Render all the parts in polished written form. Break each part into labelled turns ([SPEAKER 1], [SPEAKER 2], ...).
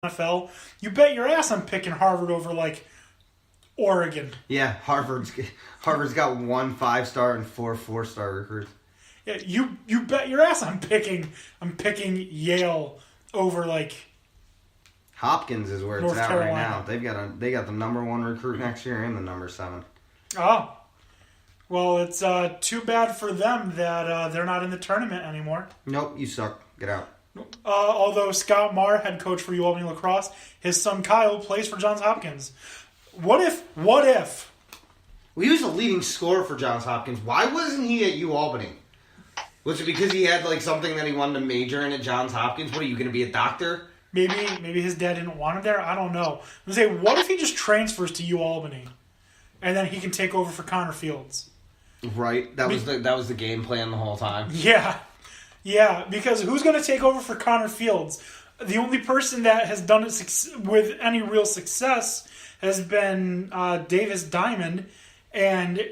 [SPEAKER 1] NFL, you bet your ass I'm picking Harvard over like Oregon.
[SPEAKER 2] Yeah, Harvard's got 1 5-star and 4 4-star recruits.
[SPEAKER 1] Yeah, you bet your ass I'm picking Yale over like
[SPEAKER 2] Hopkins is where
[SPEAKER 1] North
[SPEAKER 2] it's at
[SPEAKER 1] Carolina.
[SPEAKER 2] right now. They got the number 1 recruit next year and the number 7.
[SPEAKER 1] Oh. Well, it's too bad for them that they're not in the tournament anymore.
[SPEAKER 2] Nope, you suck. Get out.
[SPEAKER 1] Although Scott Marr, head coach for UAlbany Lacrosse, his son Kyle plays for Johns Hopkins. What if?
[SPEAKER 2] Well, he was the leading scorer for Johns Hopkins. Why wasn't he at UAlbany? Was it because he had like something that he wanted to major in at Johns Hopkins? What are you going to be, a doctor?
[SPEAKER 1] Maybe his dad didn't want him there. I don't know. I'm say, what if he just transfers to UAlbany, and then he can take over for Connor Fields?
[SPEAKER 2] Right. That was the game plan the whole time.
[SPEAKER 1] Yeah. Because who's going to take over for Connor Fields? The only person that has done it with any real success has been Davis Diamond, and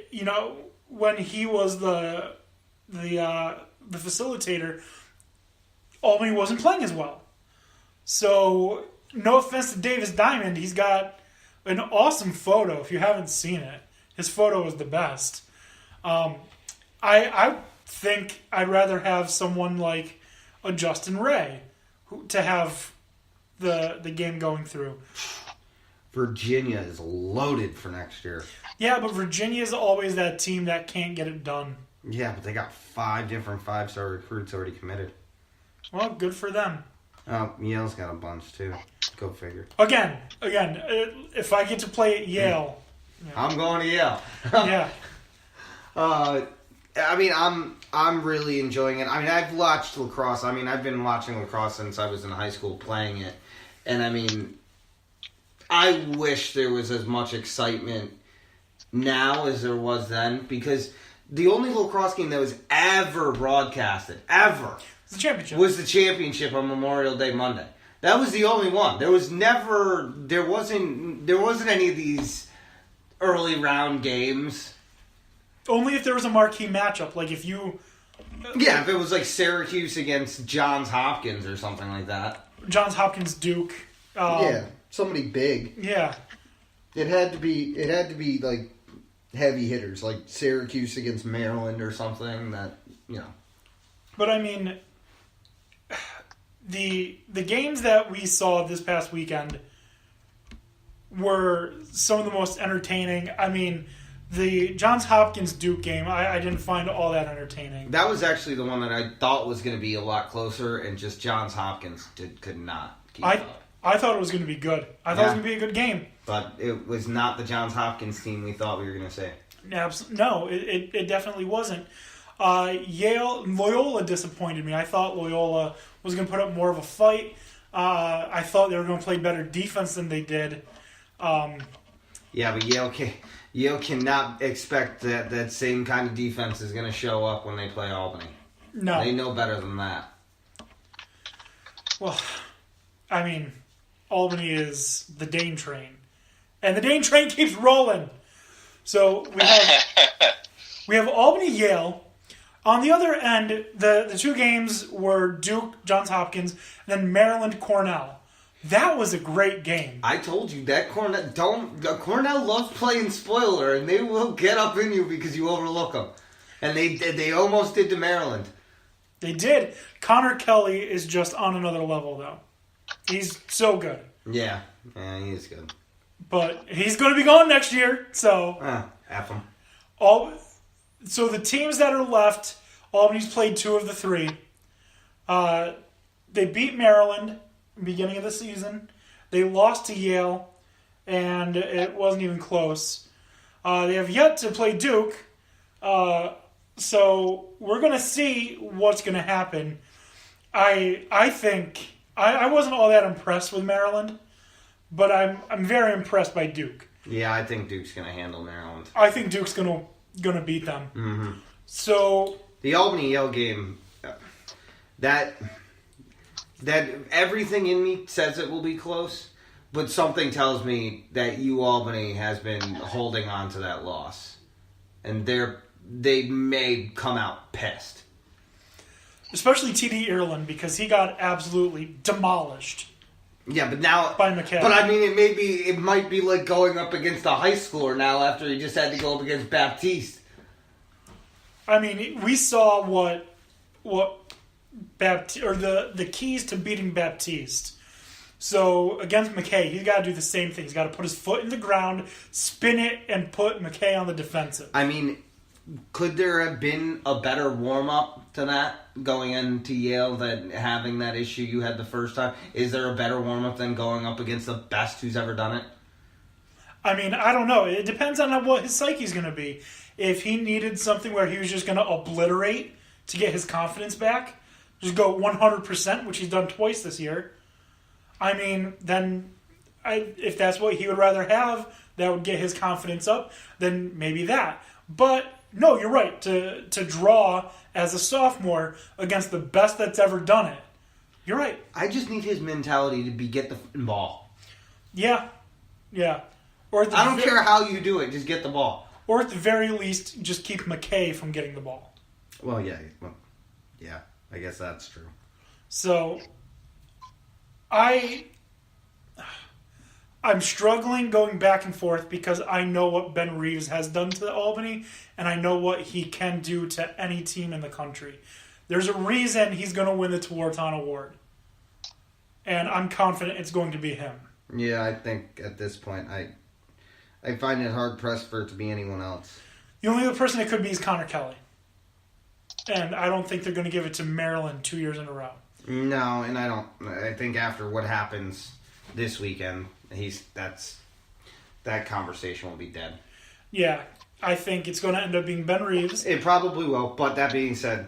[SPEAKER 1] when he was the facilitator, Albany wasn't playing as well. So, no offense to Davis Diamond, he's got an awesome photo. If you haven't seen it, his photo is the best. I think I'd rather have someone like a Justin Ray to have the game going through.
[SPEAKER 2] Virginia is loaded for next year.
[SPEAKER 1] Yeah, but Virginia is always that team that can't get it done.
[SPEAKER 2] Yeah, but they got 5 different 5-star recruits already committed.
[SPEAKER 1] Well, good for them.
[SPEAKER 2] Yale's got a bunch too. Go figure.
[SPEAKER 1] Again, if I get to play at Yale,
[SPEAKER 2] I'm going to Yale.
[SPEAKER 1] Yeah.
[SPEAKER 2] I mean, I'm really enjoying it. I mean, I've watched lacrosse. I mean, I've been watching lacrosse since I was in high school playing it, and I mean, I wish there was as much excitement now as there was then, because the only lacrosse game that was ever broadcasted,
[SPEAKER 1] The championship.
[SPEAKER 2] was the championship on Memorial Day Monday. That was the only one. There wasn't any of these early round games.
[SPEAKER 1] Only if there was a marquee matchup, like if you...
[SPEAKER 2] Yeah, if it was like Syracuse against Johns Hopkins or something like that.
[SPEAKER 1] Johns Hopkins Duke.
[SPEAKER 3] Somebody big.
[SPEAKER 1] Yeah.
[SPEAKER 3] It had to be like heavy hitters, like Syracuse against Maryland or something that,
[SPEAKER 1] But I mean, the games that we saw this past weekend were some of the most entertaining. I mean, the Johns Hopkins Duke game, I didn't find all that entertaining.
[SPEAKER 2] That was actually the one that I thought was going to be a lot closer, and just Johns Hopkins could not keep up.
[SPEAKER 1] I thought it was going to be good. I thought it was going to be a good game.
[SPEAKER 2] But it was not the Johns Hopkins team we thought we were going to say.
[SPEAKER 1] No, it definitely wasn't. Loyola disappointed me. I thought Loyola was going to put up more of a fight. I thought they were going to play better defense than they did.
[SPEAKER 2] Yeah, but Yale cannot expect that same kind of defense is going to show up when they play Albany.
[SPEAKER 1] No.
[SPEAKER 2] They know better than that.
[SPEAKER 1] Well, I mean, Albany is the Dane train. And the Dane train keeps rolling. So we have Albany-Yale. On the other end, the 2 games were Duke, Johns Hopkins, and then Maryland-Cornell. That was a great game.
[SPEAKER 2] I told you that Cornell loves playing spoiler, and they will get up in you because you overlook them. And they almost did to Maryland.
[SPEAKER 1] They did. Connor Kelly is just on another level, though. He's so good.
[SPEAKER 2] Yeah, he is good.
[SPEAKER 1] But he's going to be gone next year, so...
[SPEAKER 2] F him.
[SPEAKER 1] So the teams that are left, Albany's played 2 of the 3. They beat Maryland beginning of the season. They lost to Yale, and it wasn't even close. They have yet to play Duke, so we're going to see what's going to happen. I think I wasn't all that impressed with Maryland, but I'm very impressed by Duke.
[SPEAKER 2] Yeah, I think Duke's going to handle Maryland.
[SPEAKER 1] I think Duke's going to beat them.
[SPEAKER 2] Mm-hmm.
[SPEAKER 1] So
[SPEAKER 2] the Albany-Yale game, that everything in me says it will be close, but something tells me that UAlbany has been holding on to that loss, and they may come out pissed.
[SPEAKER 1] Especially T.D. Ireland, because he got absolutely demolished
[SPEAKER 2] Yeah, but now...
[SPEAKER 1] by McKay.
[SPEAKER 2] But I mean, it might be like going up against a high schooler now after he just had to go up against Baptiste.
[SPEAKER 1] I mean, we saw what Baptiste, or the keys to beating Baptiste. So against McKay, he's got to do the same thing. He's got to put his foot in the ground, spin it, and put McKay on the defensive.
[SPEAKER 2] I mean, could there have been a better warm-up to that going into Yale than having that issue you had the first time? Is there a better warm-up than going up against the best who's ever done it?
[SPEAKER 1] I mean, I don't know. It depends on what his psyche's going to be. If he needed something where he was just going to obliterate to get his confidence back, just go 100%, which he's done twice this year, I mean, then if that's what he would rather have, that would get his confidence up, then maybe that. But no, you're right. To draw as a sophomore against the best that's ever done it, you're right.
[SPEAKER 2] I just need his mentality to be get the ball.
[SPEAKER 1] Yeah. Or
[SPEAKER 2] I don't care how you do it, just get the ball.
[SPEAKER 1] Or at the very least, just keep McKay from getting the ball.
[SPEAKER 2] Well, yeah. I guess that's true.
[SPEAKER 1] So, I'm struggling going back and forth because I know what Ben Reeves has done to Albany, and I know what he can do to any team in the country. There's a reason he's going to win the Tewaaraton Award, and I'm confident it's going to be him.
[SPEAKER 2] Yeah, I think at this point, I find it hard-pressed for it to be anyone else.
[SPEAKER 1] The only other person it could be is Connor Kelly. And I don't think they're going to give it to Maryland 2 years in a row.
[SPEAKER 2] No, and I don't. I think after what happens this weekend, that conversation will be dead.
[SPEAKER 1] Yeah, I think it's going to end up being Ben Reeves.
[SPEAKER 2] It probably will, but that being said,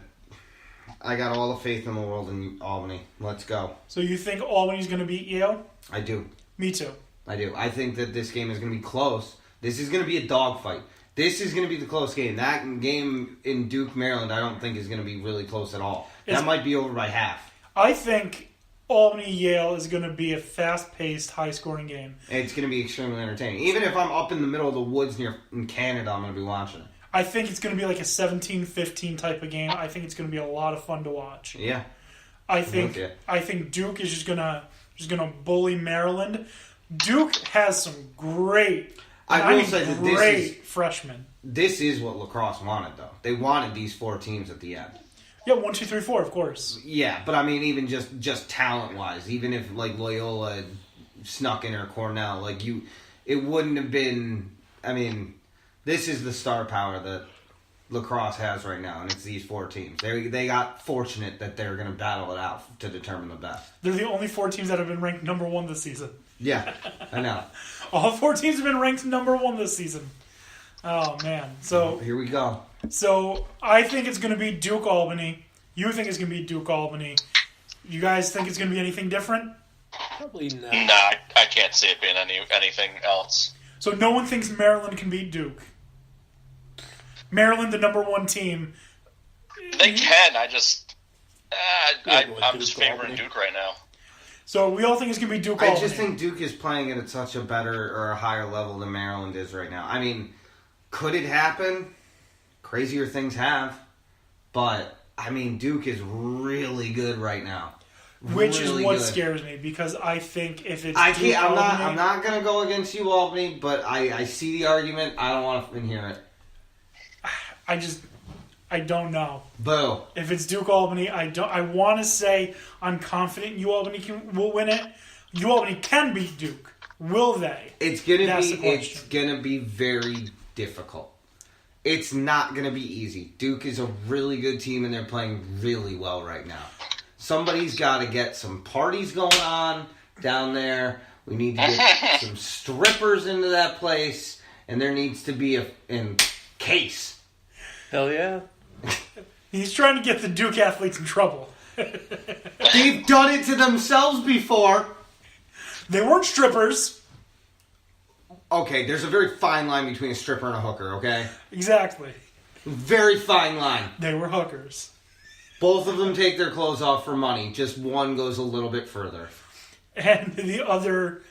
[SPEAKER 2] I got all the faith in the world in Albany. Let's go.
[SPEAKER 1] So you think Albany's going to beat Yale?
[SPEAKER 2] I do.
[SPEAKER 1] Me too.
[SPEAKER 2] I do. I think that this game is going to be close. This is going to be a dogfight. This is going to be the close game. That game in Duke, Maryland, I don't think is going to be really close at all. That might be over by half.
[SPEAKER 1] I think Albany-Yale is going to be a fast-paced, high-scoring game.
[SPEAKER 2] It's going to be extremely entertaining. Even if I'm up in the middle of the woods in Canada, I'm going to be watching it.
[SPEAKER 1] I think it's going to be like a 17-15 type of game. I think it's going to be a lot of fun to watch.
[SPEAKER 2] Yeah.
[SPEAKER 1] I think Duke is just going to bully Maryland. Duke has some great freshmen.
[SPEAKER 2] This is what Lacrosse wanted, though. They wanted these four teams at the end.
[SPEAKER 1] Yeah, 1, 2, 3, 4, of course.
[SPEAKER 2] Yeah, but I mean, even just talent-wise, even if like Loyola had snuck in or Cornell, it wouldn't have been. I mean, this is the star power that Lacrosse has right now, and it's these four teams. They got fortunate that they're going to battle it out to determine the best.
[SPEAKER 1] They're the only four teams that have been ranked number 1 this season.
[SPEAKER 2] Yeah, I know.
[SPEAKER 1] All 4 teams have been ranked number 1 this season. Oh, man. So
[SPEAKER 2] here we go.
[SPEAKER 1] So I think it's going to be Duke-Albany. You think it's going to be Duke-Albany. You guys think it's going to be anything different?
[SPEAKER 4] Probably not.
[SPEAKER 5] Nah, I can't see it being anything else.
[SPEAKER 1] So no one thinks Maryland can beat Duke. Maryland, the number 1 team.
[SPEAKER 5] They can. I'm just favoring Duke right now.
[SPEAKER 1] So we all think it's going to be Duke-Albany.
[SPEAKER 2] I just think Duke is playing it at such a better or a higher level than Maryland is right now. I mean, could it happen? Crazier things have. But, I mean, Duke is really good right now.
[SPEAKER 1] Which
[SPEAKER 2] really
[SPEAKER 1] is what
[SPEAKER 2] good.
[SPEAKER 1] scares me, because I think if it's
[SPEAKER 2] I'm
[SPEAKER 1] Duke-Albany...
[SPEAKER 2] not going to go against you, Albany, but I see the argument. I don't want to hear it.
[SPEAKER 1] I don't know.
[SPEAKER 2] Boo.
[SPEAKER 1] If it's Duke-Albany, I want to say I'm confident UAlbany will win it. UAlbany can beat Duke. Will they?
[SPEAKER 2] It's gonna be very difficult. It's not gonna be easy. Duke is a really good team, and they're playing really well right now. Somebody's got to get some parties going on down there. We need to get some strippers into that place, and there needs to be a case.
[SPEAKER 4] Hell yeah.
[SPEAKER 1] He's trying to get the Duke athletes in trouble.
[SPEAKER 2] They've done it to themselves before.
[SPEAKER 1] They weren't strippers.
[SPEAKER 2] Okay, there's a very fine line between a stripper and a hooker, okay?
[SPEAKER 1] Exactly.
[SPEAKER 2] Very fine line.
[SPEAKER 1] They were hookers.
[SPEAKER 2] Both of them take their clothes off for money. Just one goes a little bit further.
[SPEAKER 1] And the other...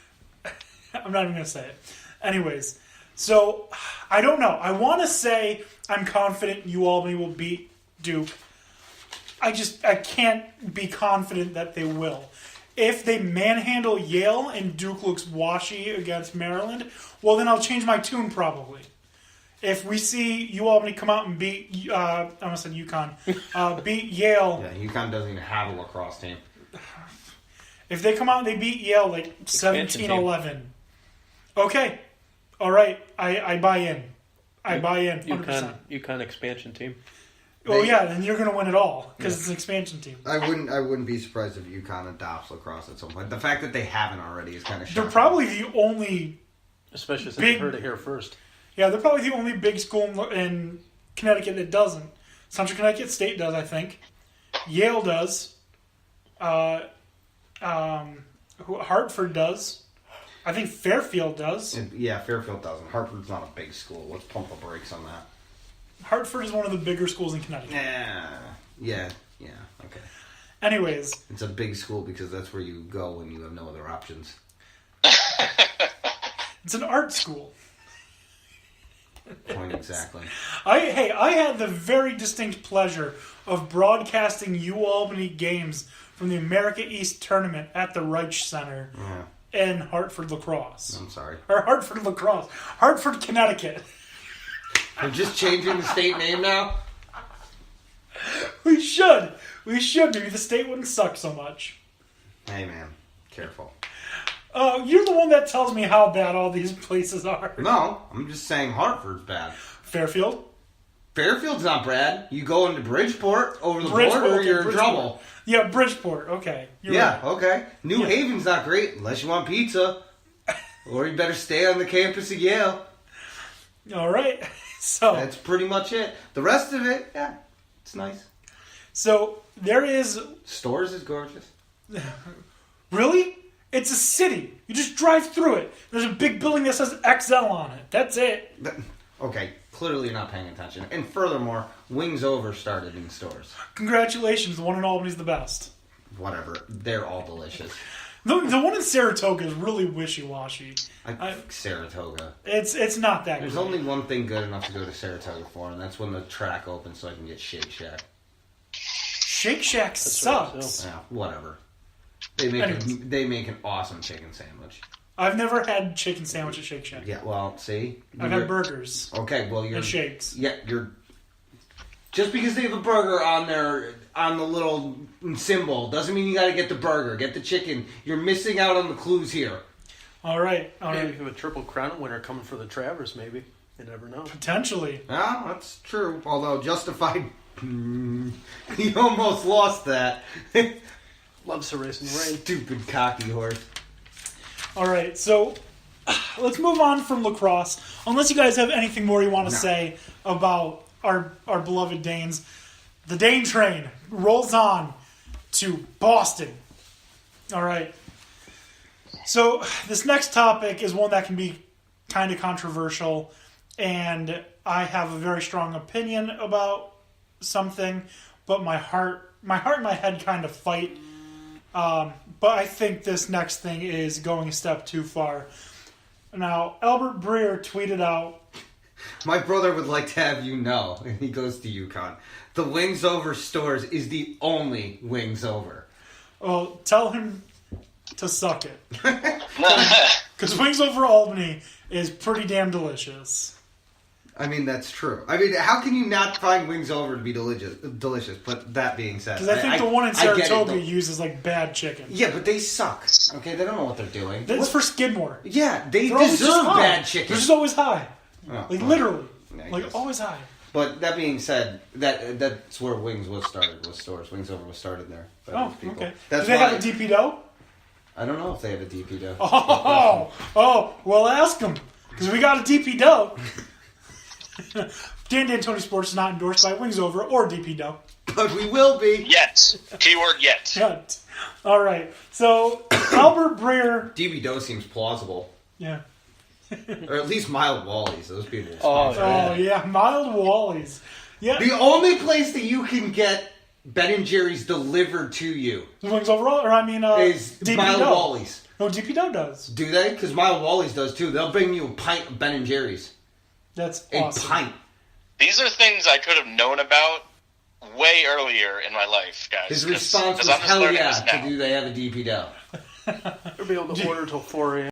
[SPEAKER 1] I'm not even going to say it. Anyways, so I don't know. I want to say I'm confident UAlbany will beat Duke. I can't be confident that they will. if they manhandle Yale and Duke looks washy against Maryland, well, then I'll change my tune probably. If we see UAlbany come out and beat, I almost said UConn, beat Yale.
[SPEAKER 2] Yeah, UConn doesn't even have a lacrosse team.
[SPEAKER 1] If they come out and they beat Yale like 17-11. Okay. All right. I buy in. I buy in 100%.
[SPEAKER 4] UConn expansion team.
[SPEAKER 1] Oh yeah, then you're going to win it all because it's an expansion team.
[SPEAKER 3] I wouldn't be surprised if UConn adopts lacrosse at some point. The fact that they haven't already is kind of shocking.
[SPEAKER 1] They're probably the only,
[SPEAKER 4] Especially since you heard it here first.
[SPEAKER 1] yeah, they're probably the only big school in Connecticut that doesn't. Central Connecticut State does, I think. Yale does. Hartford does. I think Fairfield does.
[SPEAKER 2] Yeah, Fairfield doesn't. Hartford's not a big school. Let's pump the brakes on that.
[SPEAKER 1] Hartford is one of the bigger schools in Connecticut.
[SPEAKER 2] Yeah, okay.
[SPEAKER 1] Anyways.
[SPEAKER 2] It's a big school because that's where you go when you have no other options.
[SPEAKER 1] It's an art school.
[SPEAKER 2] Point exactly.
[SPEAKER 1] I had the very distinct pleasure of broadcasting UAlbany games from the America East tournament at the Reich Center in Hartford Lacrosse.
[SPEAKER 2] I'm sorry.
[SPEAKER 1] Or Hartford Lacrosse. Hartford, Connecticut.
[SPEAKER 2] We're just changing the state name now?
[SPEAKER 1] We should. Maybe the state wouldn't suck so much.
[SPEAKER 2] Hey, man. Careful.
[SPEAKER 1] You're the one that tells me how bad all these places are.
[SPEAKER 2] No, I'm just saying Hartford's bad.
[SPEAKER 1] Fairfield?
[SPEAKER 2] Fairfield's not bad. You go into Bridgeport over the
[SPEAKER 1] Bridgeport,
[SPEAKER 2] border,
[SPEAKER 1] okay,
[SPEAKER 2] you're in
[SPEAKER 1] Bridgeport.
[SPEAKER 2] trouble.
[SPEAKER 1] Yeah, Bridgeport. Okay. You're
[SPEAKER 2] Yeah,
[SPEAKER 1] right.
[SPEAKER 2] okay. New Haven's not great unless you want pizza. Or you better stay on the campus of Yale.
[SPEAKER 1] All right. So
[SPEAKER 2] That's pretty much it. The rest of it, yeah, it's nice.
[SPEAKER 1] So there is...
[SPEAKER 2] Stores is gorgeous.
[SPEAKER 1] Really? It's a city. You just drive through it. There's a big building that says XL on it. That's it.
[SPEAKER 2] Okay, clearly you're not paying attention. And furthermore, Wings Over started in stores.
[SPEAKER 1] Congratulations. The one in Albany's the best.
[SPEAKER 2] Whatever. They're all delicious.
[SPEAKER 1] The one in Saratoga is really wishy-washy.
[SPEAKER 2] Saratoga.
[SPEAKER 1] It's not that
[SPEAKER 2] There's
[SPEAKER 1] great.
[SPEAKER 2] only one thing good enough to go to Saratoga for, and that's when the track opens so I can get Shake Shack.
[SPEAKER 1] Shake Shack
[SPEAKER 4] what
[SPEAKER 1] sucks.
[SPEAKER 2] Yeah, whatever. They make an awesome chicken sandwich.
[SPEAKER 1] I've never had chicken sandwich at Shake Shack.
[SPEAKER 2] Yeah, well, see?
[SPEAKER 1] I've had burgers
[SPEAKER 2] Okay, well, you're...
[SPEAKER 1] and shakes.
[SPEAKER 2] Yeah, you're... Just because they have a burger on the little symbol doesn't mean you gotta get the burger. Get the chicken. You're missing out on the clues here.
[SPEAKER 1] All right.
[SPEAKER 4] Maybe if you have a Triple Crown winner coming for the Travers, maybe. You never know.
[SPEAKER 1] Potentially.
[SPEAKER 2] Yeah, that's true. Although justified... he almost lost that.
[SPEAKER 4] Loves to race in the rain.
[SPEAKER 2] Stupid cocky horse.
[SPEAKER 1] All right. So let's move on from lacrosse. Unless you guys have anything more you want to say about our beloved Danes. The Dane train rolls on to Boston. All right. So this next topic is one that can be kind of controversial, and I have a very strong opinion about something, but my heart and my head kind of fight. But I think this next thing is going a step too far. Now, Albert Breer tweeted out,
[SPEAKER 2] My brother would like to have you know, and he goes to UConn, the Wings Over stores is the only Wings Over.
[SPEAKER 1] well, tell him to suck it. Because Wings Over Albany is pretty damn delicious.
[SPEAKER 2] I mean, that's true. I mean, how can you not find Wings Over to be delicious? But that being said...
[SPEAKER 1] Because I think the one in
[SPEAKER 2] I get it,
[SPEAKER 1] Saratoga
[SPEAKER 2] though.
[SPEAKER 1] uses like bad chicken.
[SPEAKER 2] Yeah, but they suck. Okay, they don't know what they're doing.
[SPEAKER 1] That's for Skidmore.
[SPEAKER 2] Yeah, they
[SPEAKER 1] They're always just
[SPEAKER 2] deserve
[SPEAKER 1] high.
[SPEAKER 2] bad chicken.
[SPEAKER 1] They're just always high.
[SPEAKER 2] Oh,
[SPEAKER 1] Like
[SPEAKER 2] well,
[SPEAKER 1] literally.
[SPEAKER 2] I
[SPEAKER 1] Like
[SPEAKER 2] guess.
[SPEAKER 1] always high.
[SPEAKER 2] But that being said, that's where Wings was started, was stores. Wings Over was started there. by
[SPEAKER 1] Oh,
[SPEAKER 2] those people.
[SPEAKER 1] okay.
[SPEAKER 2] That's
[SPEAKER 1] Do they
[SPEAKER 2] why,
[SPEAKER 1] have a DP dough?
[SPEAKER 2] I don't know if they have a DP dough.
[SPEAKER 1] Oh, well, ask them. Because we got a DP dough. Dan D'Antoni Sports is not endorsed by Wings Over or DP dough.
[SPEAKER 2] But we will be.
[SPEAKER 5] Yet. Keyword yet.
[SPEAKER 1] Yet. All right. So, Albert Breer.
[SPEAKER 2] DP dough seems plausible.
[SPEAKER 1] Yeah.
[SPEAKER 2] Or at least Mild Wallies. Those people will
[SPEAKER 4] Oh,
[SPEAKER 2] sponsor
[SPEAKER 1] Oh, yeah. Mild Wallies. Yeah.
[SPEAKER 2] The only place that you can get Ben & Jerry's delivered to you
[SPEAKER 1] Wings Over, or I mean,
[SPEAKER 2] is
[SPEAKER 1] DP
[SPEAKER 2] Mild
[SPEAKER 1] dough.
[SPEAKER 2] Wallies.
[SPEAKER 1] No, DP dough does.
[SPEAKER 2] Do they? Because Mild Wallies does too. They'll bring you a pint of Ben & Jerry's.
[SPEAKER 1] That's
[SPEAKER 2] A
[SPEAKER 1] awesome.
[SPEAKER 2] pint.
[SPEAKER 5] These are things I could have known about way earlier in my life, guys.
[SPEAKER 2] His
[SPEAKER 5] 'cause-
[SPEAKER 2] response
[SPEAKER 5] 'cause
[SPEAKER 2] was,
[SPEAKER 5] I'm just
[SPEAKER 2] hell
[SPEAKER 5] learning
[SPEAKER 2] yeah,
[SPEAKER 5] this now.
[SPEAKER 2] to do they have a DP dough.
[SPEAKER 4] We'll be able to order till 4 a.m.